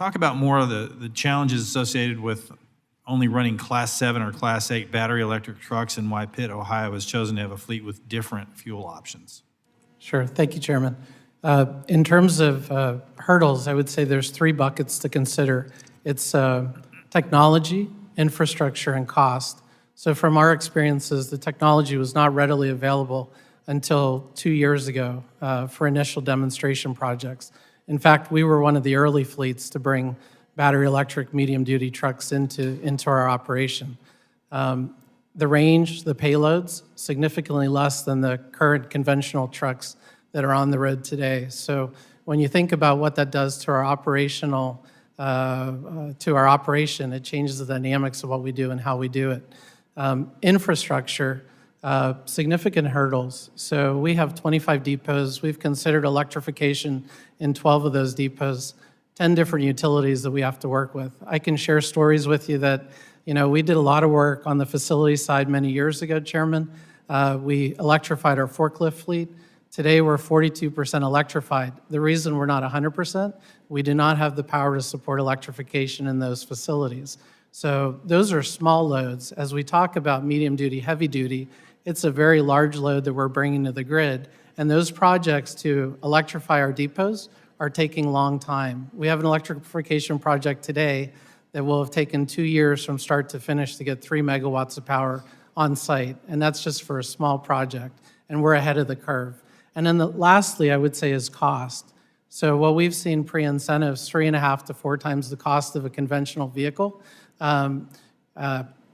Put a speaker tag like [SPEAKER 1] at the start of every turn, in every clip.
[SPEAKER 1] talk about more of the challenges associated with only running Class 7 or Class 8 battery electric trucks and why PITT Ohio has chosen to have a fleet with different fuel options.
[SPEAKER 2] Sure. Thank you, Chairman. In terms of hurdles, I would say there's 3 buckets to consider. It's technology, infrastructure, and cost. So from our experiences, the technology was not readily available until 2 years ago for initial demonstration projects. In fact, we were one of the early fleets to bring battery electric medium-duty trucks into our operation. The range, the payloads, significantly less than the current conventional trucks that are on the road today. So when you think about what that does to our operation, it changes the dynamics of what we do and how we do it. Infrastructure, significant hurdles. So we have 25 depots. We've considered electrification in 12 of those depots, 10 different utilities that we have to work with. I can share stories with you that, we did a lot of work on the facility side many years ago, Chairman. We electrified our forklift fleet. Today, we're 42% electrified. The reason we're not 100%, we do not have the power to support electrification in those facilities. So those are small loads. As we talk about medium duty, heavy duty, it's a very large load that we're bringing to the grid. And those projects to electrify our depots are taking a long time. We have an electrification project today that will have taken 2 years from start to finish to get 3 megawatts of power on site. And that's just for a small project. And we're ahead of the curve. And then lastly, I would say is cost. So what we've seen pre-incentives, 3.5 to 4 times the cost of a conventional vehicle.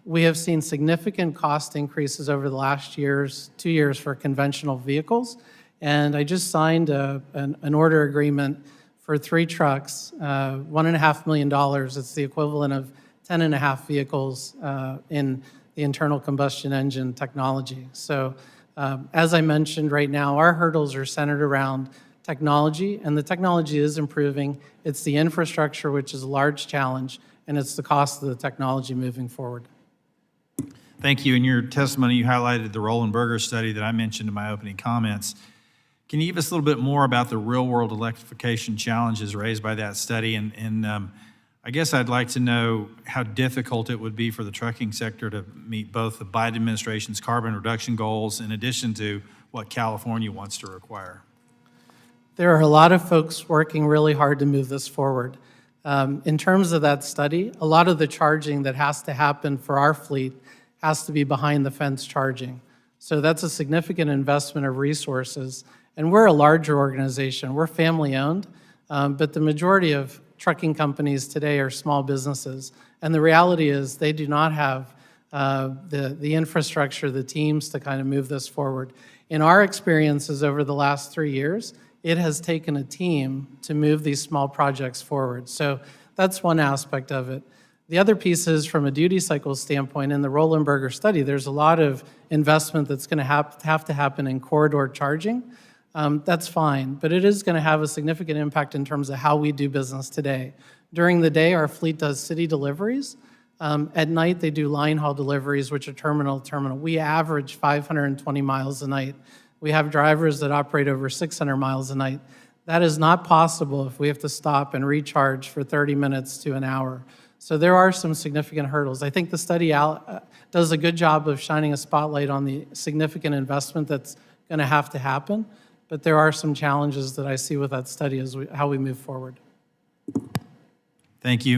[SPEAKER 2] We have seen significant cost increases over the last 2 years for conventional vehicles. And I just signed an order agreement for 3 trucks, $1.5 million. It's the equivalent of 10.5 vehicles in the internal combustion engine technology. So as I mentioned right now, our hurdles are centered around technology, and the technology is improving. It's the infrastructure, which is a large challenge, and it's the cost of the technology moving forward.
[SPEAKER 1] Thank you. In your testimony, you highlighted the Roland Berger study that I mentioned in my opening comments. Can you give us a little bit more about the real-world electrification challenges raised by that study? And I guess I'd like to know how difficult it would be for the trucking sector to meet both the Biden administration's carbon reduction goals in addition to what California wants to require.
[SPEAKER 2] There are a lot of folks working really hard to move this forward. In terms of that study, a lot of the charging that has to happen for our fleet has to be behind the fence charging. So that's a significant investment of resources. And we're a larger organization. We're family owned, but the majority of trucking companies today are small businesses. And the reality is they do not have the infrastructure, the teams to kind of move this forward. In our experiences over the last 3 years, it has taken a team to move these small projects forward. So that's one aspect of it. The other piece is from a duty cycle standpoint, in the Roland Berger study, there's a lot of investment that's going to have to happen in corridor charging. That's fine, but it is going to have a significant impact in terms of how we do business today. During the day, our fleet does city deliveries. At night, they do line haul deliveries, which are terminal to terminal. We average 520 miles a night. We have drivers that operate over 600 miles a night. That is not possible if we have to stop and recharge for 30 minutes to an hour. So there are some significant hurdles. I think the study does a good job of shining a spotlight on the significant investment that's going to have to happen. But there are some challenges that I see with that study as how we move forward.
[SPEAKER 1] Thank you.